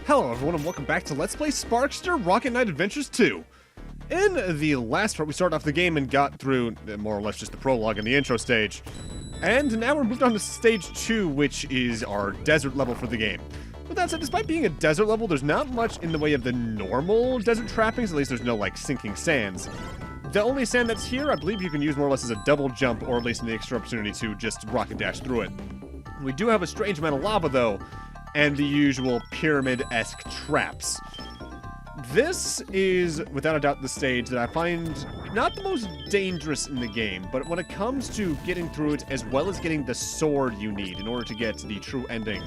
Hello everyone and welcome back to Let's Play Sparkster Rocket Knight Adventures 2. In the last part we started off the game and got through more or less just the prologue and the intro stage. And now we're moved on to stage 2, which is our desert level for the game. With that said, despite being a desert level, there's not much in the way of the normal desert trappings, at least there's no like sinking sands. The only sand that's here, I believe you can use more or less as a double jump, or at least an extra opportunity to just rocket dash through it. We do have a strange amount of lava though, and the usual pyramid-esque traps. This is, without a doubt, the stage that I find not the most dangerous in the game, but when it comes to getting through it, as well as getting the sword you need in order to get to the true ending,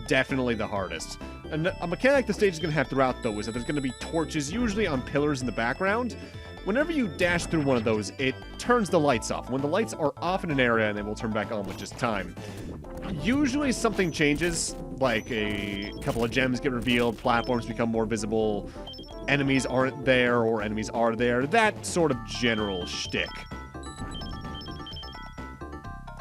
definitely the hardest. And a mechanic the stage is going to have throughout, though, is that there's going to be torches, usually on pillars in the background. Whenever you dash through one of those, it turns the lights off. When the lights are off in an area, and they will turn back on with just time. Usually something changes, like a couple of gems get revealed, platforms become more visible, enemies aren't there, or enemies are there, that sort of general shtick.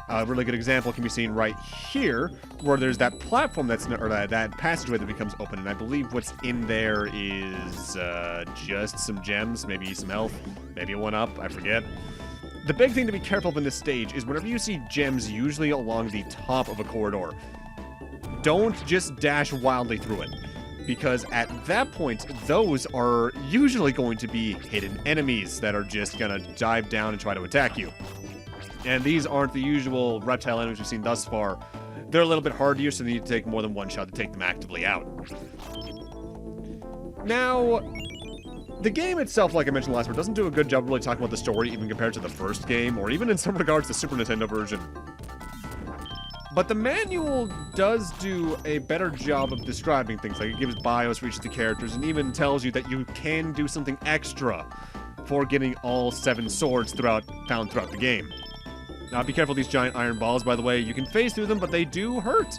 A really good example can be seen right here, where there's that platform that's, or that passageway that becomes open, and I believe what's in there is just some gems, maybe some health, maybe a 1-up, I forget. The big thing to be careful of in this stage is whenever you see gems, usually along the top of a corridor, don't just dash wildly through it, because at that point, those are usually going to be hidden enemies that are just gonna dive down and try to attack you. And these aren't the usual reptile enemies we've seen thus far. They're a little bit hardier, so you need to take more than one shot to take them actively out. Now, the game itself, like I mentioned last time, doesn't do a good job really talking about the story, even compared to the first game, or even in some regards the Super Nintendo version. But the manual does do a better job of describing things, like it gives bios for each of the characters, and even tells you that you can do something extra for getting all 7 swords found throughout the game. Now, be careful of these giant iron balls, by the way. You can phase through them, but they do hurt.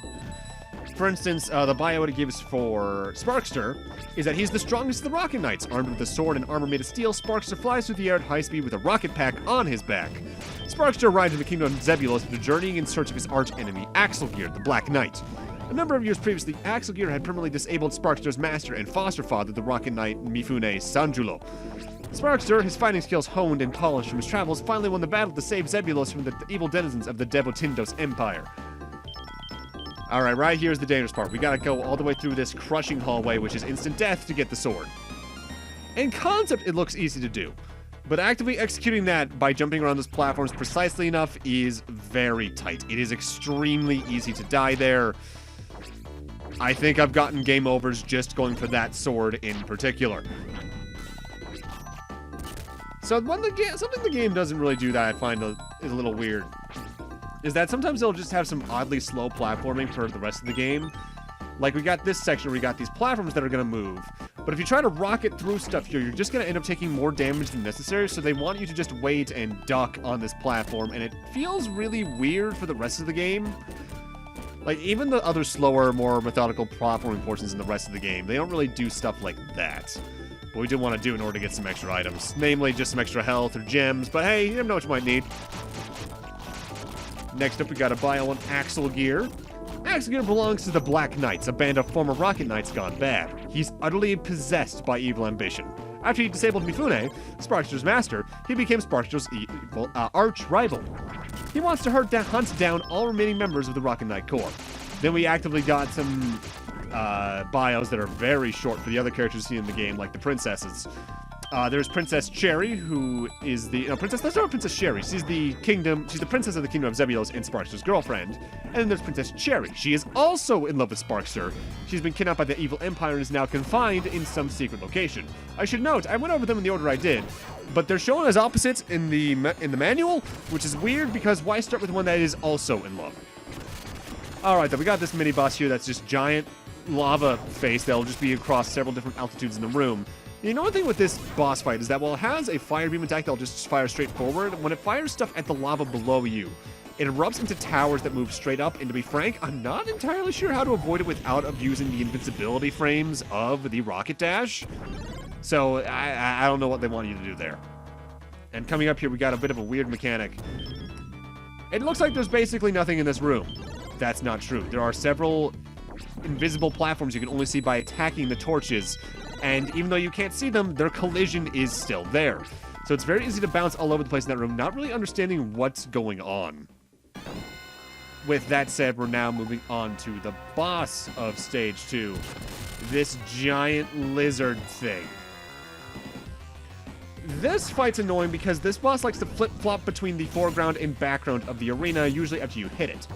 For instance, the bio it gives for Sparkster is that he's the strongest of the Rocket Knights. Armed with a sword and armor made of steel, Sparkster flies through the air at high speed with a rocket pack on his back. Sparkster arrives in the kingdom of Zebulus after journeying in search of his arch-enemy, Axelgear, the Black Knight. A number of years previously, Axelgear had permanently disabled Sparkster's master and foster father, the Rocket Knight Mifune Sanjulo. Sparkster, his fighting skills honed and polished from his travels, finally won the battle to save Zebulus from the evil denizens of the Devotindos Empire. Alright, right here's the dangerous part. We gotta go all the way through this crushing hallway, which is instant death, to get the sword. In concept, it looks easy to do, but actively executing that by jumping around those platforms precisely enough is very tight. It is extremely easy to die there. I think I've gotten game overs just going for that sword in particular. So something the game doesn't really do that I find is a little weird is that sometimes they'll just have some oddly slow platforming for the rest of the game. Like we got this section where we got these platforms that are going to move, but if you try to rocket through stuff here, you're just going to end up taking more damage than necessary, so they want you to just wait and duck on this platform, and it feels really weird for the rest of the game. Like, even the other slower, more methodical platforming portions in the rest of the game, they don't really do stuff like that. But we did want to do in order to get some extra items. Namely, just some extra health or gems, but hey, you never know what you might need. Next up, we got a bio on Axelgear. Axelgear belongs to the Black Knights, a band of former Rocket Knights gone bad. He's utterly possessed by evil ambition. After he disabled Mifune, Sparkster's master, he became Sparkster's evil arch-rival. He wants to hunt down all remaining members of the Rocket Knight Corps. Then we actively got some bios that are very short for the other characters seen in the game, like the princesses. There's Princess Cherry, who is the... No, that's not Princess Cherry. She's the princess of the kingdom of Zebulus and Sparkster's girlfriend. And then there's Princess Cherry. She is also in love with Sparkster. She's been kidnapped by the evil empire and is now confined in some secret location. I should note, I went over them in the order I did, but they're shown as opposites in the manual, which is weird because why start with one that is also in love? Alright, then we got this mini-boss here that's just giant lava face that'll just be across several different altitudes in the room. You know, one thing with this boss fight is that while it has a fire beam attack that'll just fire straight forward, when it fires stuff at the lava below you, it erupts into towers that move straight up, and to be frank, I'm not entirely sure how to avoid it without abusing the invincibility frames of the rocket dash. So, I don't know what they want you to do there. And coming up here, we got a bit of a weird mechanic. It looks like there's basically nothing in this room. That's not true. There are several invisible platforms you can only see by attacking the torches. And even though you can't see them, their collision is still there. So it's very easy to bounce all over the place in that room, not really understanding what's going on. With that said, we're now moving on to the boss of Stage 2. This giant lizard thing. This fight's annoying because this boss likes to flip-flop between the foreground and background of the arena, usually after you hit it.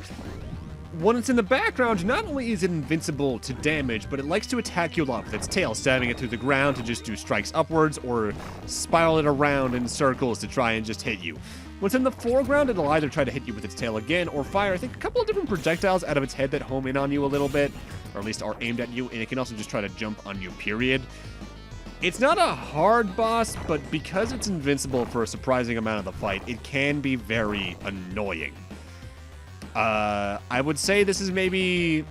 When it's in the background, not only is it invincible to damage, but it likes to attack you a lot with its tail, stabbing it through the ground to just do strikes upwards, or spiral it around in circles to try and just hit you. When it's in the foreground, it'll either try to hit you with its tail again, or fire, I think, a couple of different projectiles out of its head that home in on you a little bit, or at least are aimed at you, and it can also just try to jump on you, period. It's not a hard boss, but because it's invincible for a surprising amount of the fight, it can be very annoying. I would say this is maybe...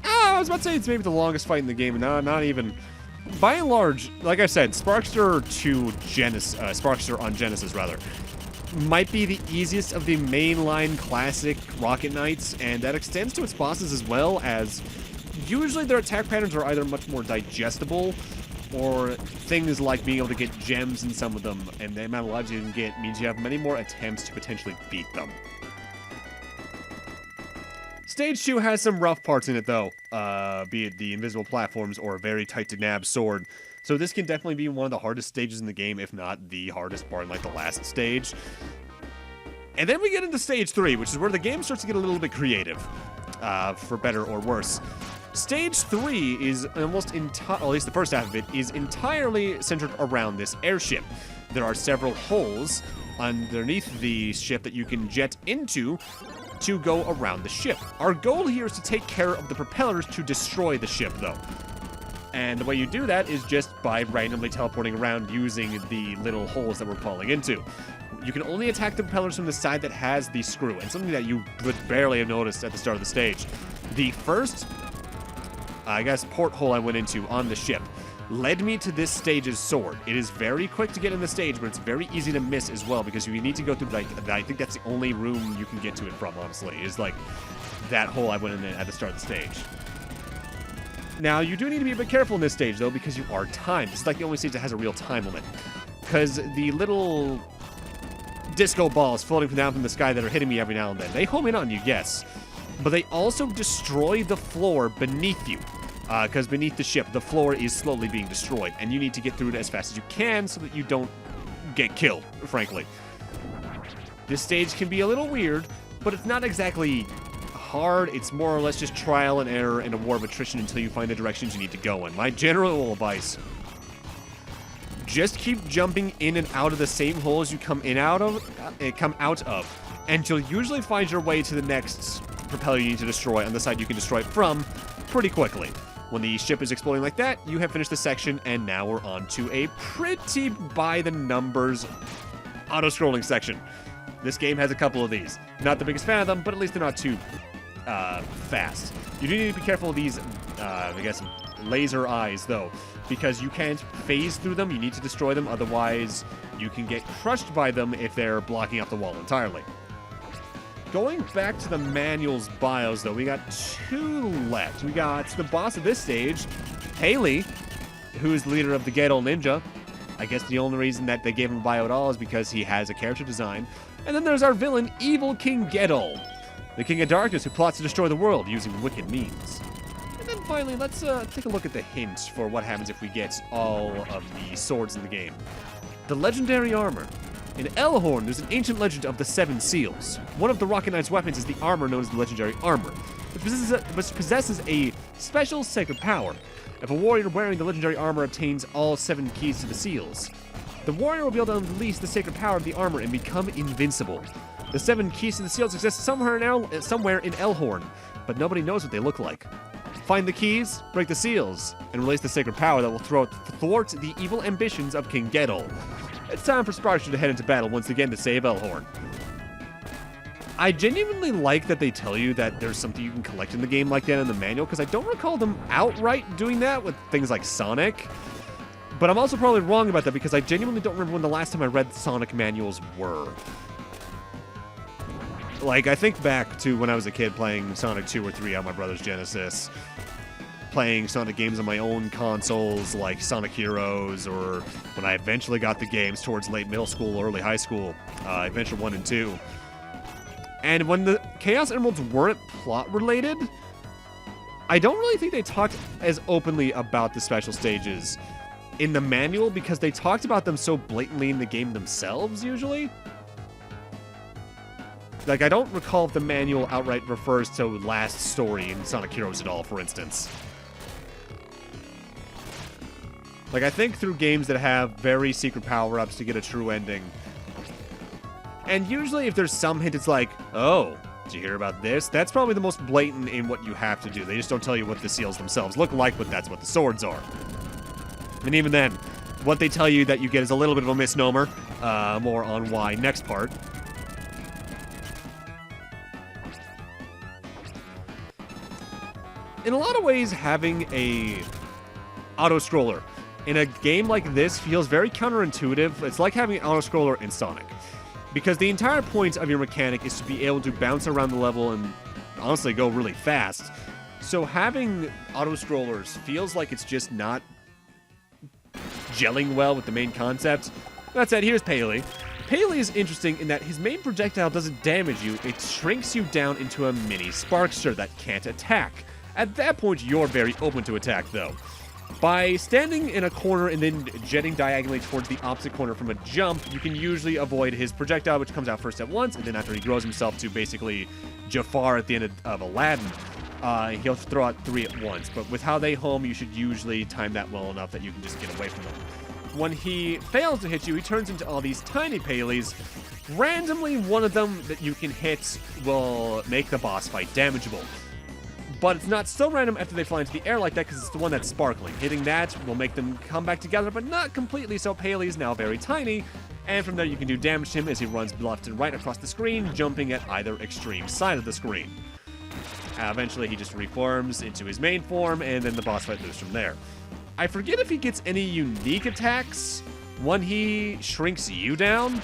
I was about to say it's maybe the longest fight in the game. No, not even. By and large, like I said, Sparkster on Genesis, rather, might be the easiest of the mainline classic Rocket Knights, and that extends to its bosses as well, as usually their attack patterns are either much more digestible, or things like being able to get gems in some of them, and the amount of lives you can get means you have many more attempts to potentially beat them. Stage 2 has some rough parts in it, though, be it the invisible platforms or a very tight-to-nab sword. So this can definitely be one of the hardest stages in the game, if not the hardest part in, like, the last stage. And then we get into Stage 3, which is where the game starts to get a little bit creative, for better or worse. Stage 3 is almost at least the first half of it, is entirely centered around this airship. There are several holes underneath the ship that you can jet into to go around the ship. Our goal here is to take care of the propellers to destroy the ship, though. And the way you do that is just by randomly teleporting around using the little holes that we're falling into. You can only attack the propellers from the side that has the screw, and something that you would barely have noticed at the start of the stage. The first, I guess, porthole I went into on the ship led me to this stage's sword. It is very quick to get in the stage, but it's very easy to miss as well, because you need to go through, like, I think that's the only room you can get to it from, honestly, is, like, that hole I went in at the start of the stage. Now, you do need to be a bit careful in this stage, though, because you are timed. This is, like, the only stage that has a real time limit. Because the little disco balls floating down from the sky that are hitting me every now and then, they home in on you, yes. But they also destroy the floor beneath you. Because beneath the ship, the floor is slowly being destroyed, and you need to get through it as fast as you can so that you don't get killed, frankly. This stage can be a little weird, but it's not exactly hard. It's more or less just trial and error and a war of attrition until you find the directions you need to go in. My general advice: just keep jumping in and out of the same holes you come out of, and you'll usually find your way to the next propeller you need to destroy on the side you can destroy it from pretty quickly. When the ship is exploding like that, you have finished the section, and now we're on to a pretty by-the-numbers auto-scrolling section. This game has a couple of these. Not the biggest fan of them, but at least they're not too fast. You do need to be careful of these, I guess, laser eyes, though, because you can't phase through them. You need to destroy them, otherwise you can get crushed by them if they're blocking up the wall entirely. Going back to the manual's bios, though, we got two left. We got the boss of this stage, Haley, who's the leader of the Ghetto Ninja. I guess the only reason that they gave him a bio at all is because he has a character design. And then there's our villain, Evil King Ghetto, the King of Darkness who plots to destroy the world using wicked means. And then finally, let's take a look at the hint for what happens if we get all of the swords in the game. The legendary armor. In Elhorn, there's an ancient legend of the Seven Seals. One of the Rocket Knight's weapons is the armor known as the legendary armor, which possesses a special sacred power. If a warrior wearing the legendary armor obtains all 7 keys to the seals, the warrior will be able to unleash the sacred power of the armor and become invincible. The 7 keys to the seals exist somewhere in Elhorn, but nobody knows what they look like. Find the keys, break the seals, and release the sacred power that will thwart the evil ambitions of King Ghetto. It's time for Sparkster to head into battle once again to save Elhorn. I genuinely like that they tell you that there's something you can collect in the game like that in the manual, because I don't recall them outright doing that with things like Sonic. But I'm also probably wrong about that, because I genuinely don't remember when the last time I read Sonic manuals were. Like, I think back to when I was a kid playing Sonic 2 or 3 on my brother's Genesis, playing Sonic games on my own consoles like Sonic Heroes, or when I eventually got the games towards late middle school, early high school, Adventure 1 and 2. And when the Chaos Emeralds weren't plot-related, I don't really think they talked as openly about the special stages in the manual because they talked about them so blatantly in the game themselves, usually. Like, I don't recall if the manual outright refers to last story in Sonic Heroes at all, for instance. Like, I think through games that have very secret power-ups to get a true ending. And usually if there's some hint, it's like, oh, did you hear about this? That's probably the most blatant in what you have to do. They just don't tell you what the seals themselves look like, but that's what the swords are. And even then, what they tell you that you get is a little bit of a misnomer. More on why next part. In a lot of ways, having a auto-scroller in a game like this feels very counterintuitive. It's like having an auto-scroller in Sonic. Because the entire point of your mechanic is to be able to bounce around the level and honestly go really fast. So having auto-scrollers feels like it's just not gelling well with the main concept. That said, here's Paley. Paley is interesting in that his main projectile doesn't damage you, it shrinks you down into a mini Sparkster that can't attack. At that point, you're very open to attack, though. By standing in a corner and then jetting diagonally towards the opposite corner from a jump, you can usually avoid his projectile, which comes out first at once, and then after he grows himself to basically Jafar at the end of Aladdin, he'll throw out 3 at once. But with how they home, you should usually time that well enough that you can just get away from them. When he fails to hit you, he turns into all these tiny Paleys. Randomly, one of them that you can hit will make the boss fight damageable. But it's not so random after they fly into the air like that because it's the one that's sparkling. Hitting that will make them come back together, but not completely, so Paley is now very tiny. And from there you can do damage to him as he runs left and right across the screen, jumping at either extreme side of the screen. Eventually he just reforms into his main form, and then the boss fight moves from there. I forget if he gets any unique attacks when he shrinks you down.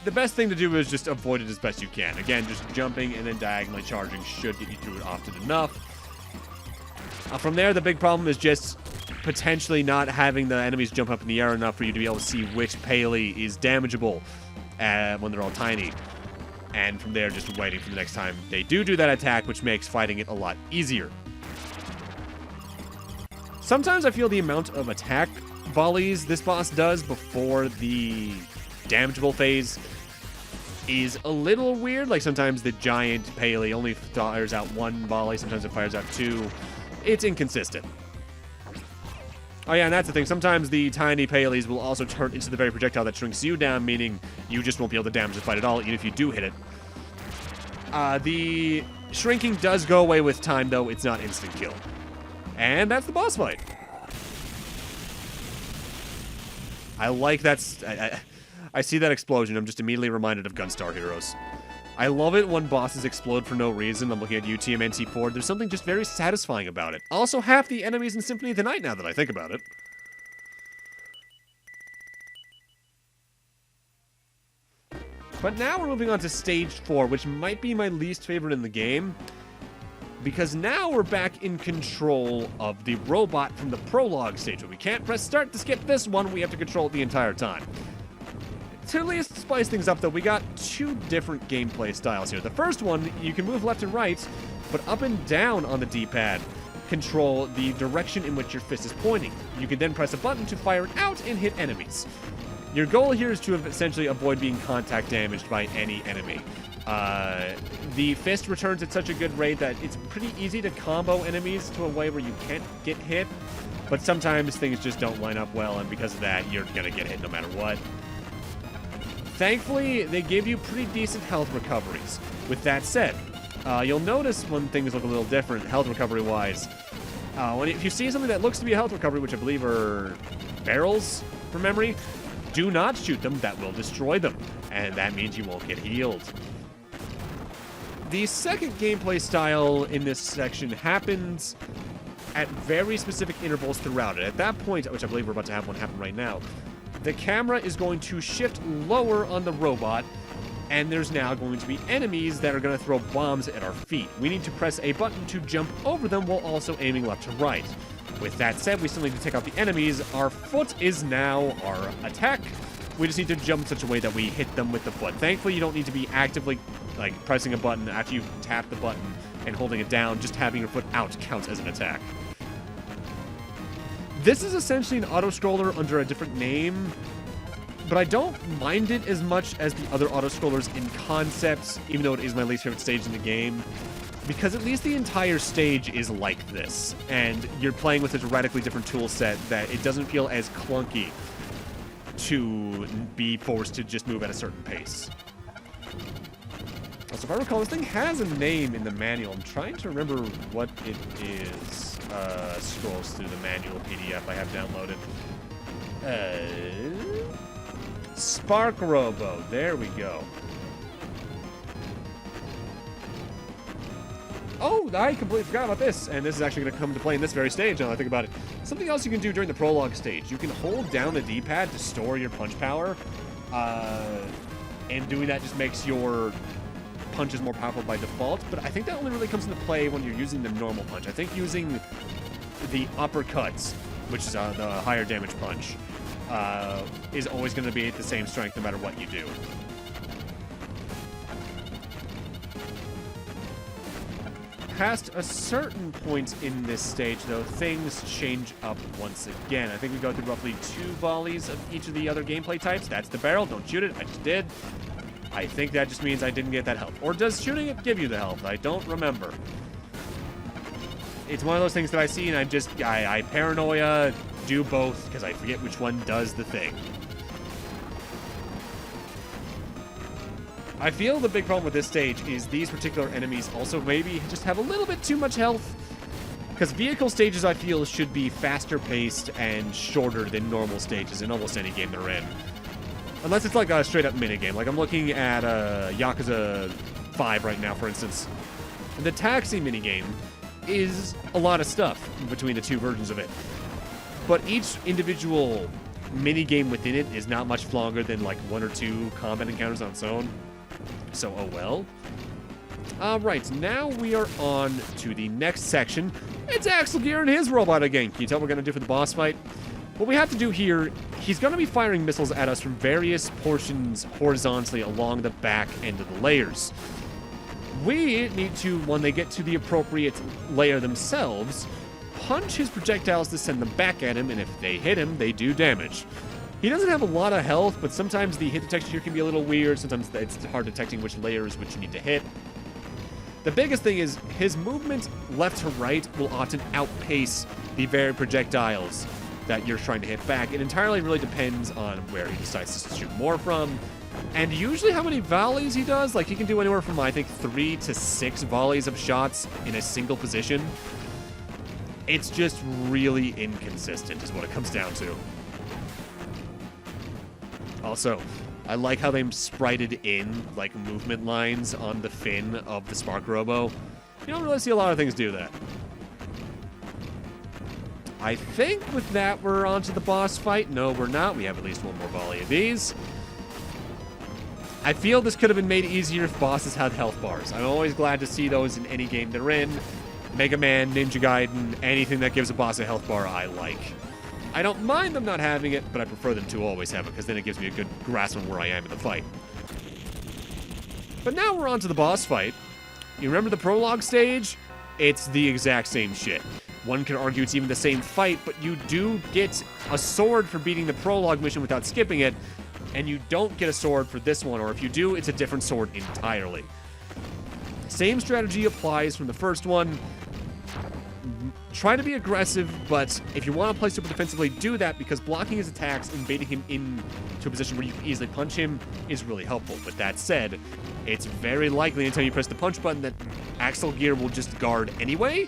The best thing to do is just avoid it as best you can. Again, just jumping and then diagonally charging should get you through it often enough. From there, the big problem is just potentially not having the enemies jump up in the air enough for you to be able to see which Paley is damageable when they're all tiny. And from there, just waiting for the next time they do that attack, which makes fighting it a lot easier. Sometimes I feel the amount of attack volleys this boss does before the damageable phase is a little weird. Like sometimes the giant Paley only fires out 1 volley, sometimes it fires out 2. It's inconsistent. Oh yeah, and that's the thing. Sometimes the tiny Paleys will also turn into the very projectile that shrinks you down, meaning you just won't be able to damage the fight at all, even if you do hit it. The shrinking does go away with time, though. It's not instant kill. And that's the boss fight. I like that. I see that explosion. I'm just immediately reminded of Gunstar Heroes. I love it when bosses explode for no reason. I'm looking at UTM-NC4. There's something just very satisfying about it. Also, half the enemies in Symphony of the Night now that I think about it. But now we're moving on to Stage 4, which might be my least favorite in the game. Because now we're back in control of the robot from the prologue stage. But we can't press start to skip this one. We have to control it the entire time. To at least spice things up, though, we got 2 different gameplay styles here. The first one, you can move left and right, but up and down on the D-pad control the direction in which your fist is pointing. You can then press a button to fire it out and hit enemies. Your goal here is to essentially avoid being contact damaged by any enemy. The fist returns at such a good rate that it's pretty easy to combo enemies to a way where you can't get hit, but sometimes things just don't line up well, and because of that, you're gonna get hit no matter what. Thankfully, they give you pretty decent health recoveries. With that said, you'll notice when things look a little different, health recovery-wise. If you see something that looks to be a health recovery, which I believe are barrels, from memory, do not shoot them. That will destroy them, and that means you won't get healed. The second gameplay style in this section happens at very specific intervals throughout it. At that point, which I believe we're about to have one happen right now, the camera is going to shift lower on the robot and there's now going to be enemies that are going to throw bombs at our feet. We need to press a button to jump over them while also aiming left to right. With that said, we still need to take out the enemies. Our foot is now our attack. We just need to jump in such a way that we hit them with the foot. Thankfully, you don't need to be actively pressing a button after you tap the button and holding it down. Just having your foot out counts as an attack. This is essentially an auto-scroller under a different name, but I don't mind it as much as the other auto-scrollers in concept, even though it is my least favorite stage in the game, because at least the entire stage is like this, and you're playing with a radically different tool set that it doesn't feel as clunky to be forced to just move at a certain pace. So if I recall, this thing has a name in the manual. I'm trying to remember what it is. Scrolls through the manual PDF I have downloaded. Spark Robo. There we go. Oh, I completely forgot about this. And this is actually going to come into play in this very stage now that I think about it. Something else you can do during the prologue stage. You can hold down the D-pad to store your punch power. And doing that just makes your punch is more powerful by default, but I think that only really comes into play when you're using the normal punch. I think using the uppercuts, which is the higher damage punch, is always going to be at the same strength no matter what you do. Past a certain point in this stage, though, things change up once again. I think we go through roughly 2 volleys of each of the other gameplay types. That's the barrel. Don't shoot it. I just did. I think that just means I didn't get that health. Or does shooting it give you the health? I don't remember. It's one of those things that I see and I paranoia, do both, because I forget which one does the thing. I feel the big problem with this stage is these particular enemies also maybe just have a little bit too much health. Because vehicle stages, I feel, should be faster paced and shorter than normal stages in almost any game they're in. Unless it's like a straight-up minigame. Like I'm looking at Yakuza 5 right now, for instance. The taxi minigame is a lot of stuff between the 2 versions of it. But each individual minigame within it is not much longer than like 1 or 2 combat encounters on its own. So, oh well. Alright, now we are on to the next section. It's Axel Gear and his robot again. Can you tell what we're going to do for the boss fight? What we have to do here, he's going to be firing missiles at us from various portions horizontally along the back end of the layers. We need to, when they get to the appropriate layer themselves, punch his projectiles to send them back at him, and if they hit him, they do damage. He doesn't have a lot of health, but sometimes the hit detection here can be a little weird. Sometimes it's hard detecting which layers which you need to hit. The biggest thing is his movement left to right will often outpace the very projectiles that you're trying to hit back. It entirely really depends on where he decides to shoot more from, and usually how many volleys he does. Like, he can do anywhere from, I think, 3 to 6 volleys of shots in a single position. It's just really inconsistent is what it comes down to. Also, I like how they sprited in, like, movement lines on the fin of the Spark Robo. You don't really see a lot of things do that. I think with that, we're on to the boss fight. No, we're not. We have at least 1 more volley of these. I feel this could have been made easier if bosses had health bars. I'm always glad to see those in any game they're in. Mega Man, Ninja Gaiden, anything that gives a boss a health bar, I like. I don't mind them not having it, but I prefer them to always have it, because then it gives me a good grasp on where I am in the fight. But now we're on to the boss fight. You remember the prologue stage? It's the exact same shit. One could argue it's even the same fight, but you do get a sword for beating the prologue mission without skipping it, and you don't get a sword for this one, or if you do, it's a different sword entirely. Same strategy applies from the first one. Try to be aggressive, but if you want to play super defensively, do that, because blocking his attacks and baiting him into a position where you can easily punch him is really helpful. But that said, it's very likely until you press the punch button that Axel Gear will just guard anyway,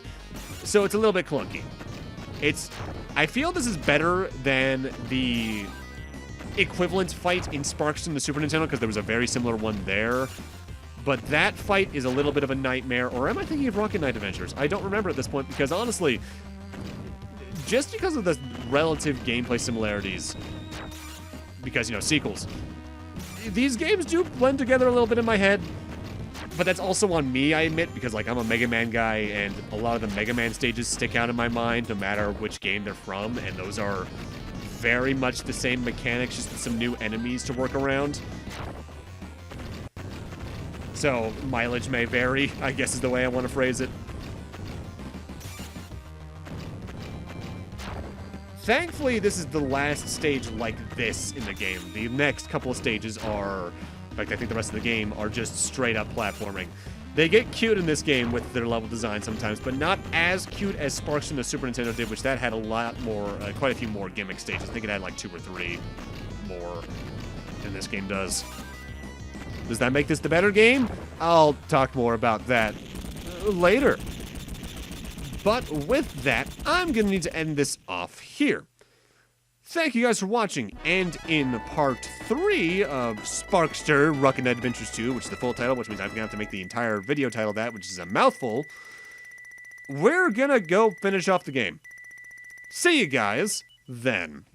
so it's a little bit clunky. I feel this is better than the equivalent fight in Sparkster on the Super Nintendo, because there was a very similar one there. But that fight is a little bit of a nightmare. Or am I thinking of Rocket Knight Adventures? I don't remember at this point, because honestly, just because of the relative gameplay similarities, because, you know, sequels, these games do blend together a little bit in my head. But that's also on me, I admit, because like I'm a Mega Man guy, and a lot of the Mega Man stages stick out in my mind, no matter which game they're from, and those are very much the same mechanics, just with some new enemies to work around. So mileage may vary, I guess is the way I want to phrase it. Thankfully, this is the last stage like this in the game. The next couple of stages are, in fact, I think the rest of the game are just straight up platforming. They get cute in this game with their level design sometimes, but not as cute as Sparkster and the Super Nintendo did, which that had a lot more, quite a few more gimmick stages. I think it had like 2 or 3 more than this game does. Does that make this the better game? I'll talk more about that later. But with that, I'm going to need to end this off here. Thank you guys for watching, and in part 3 of Sparkster Rocket Knight Adventures 2, which is the full title, which means I'm going to have to make the entire video title that, which is a mouthful, we're going to go finish off the game. See you guys then.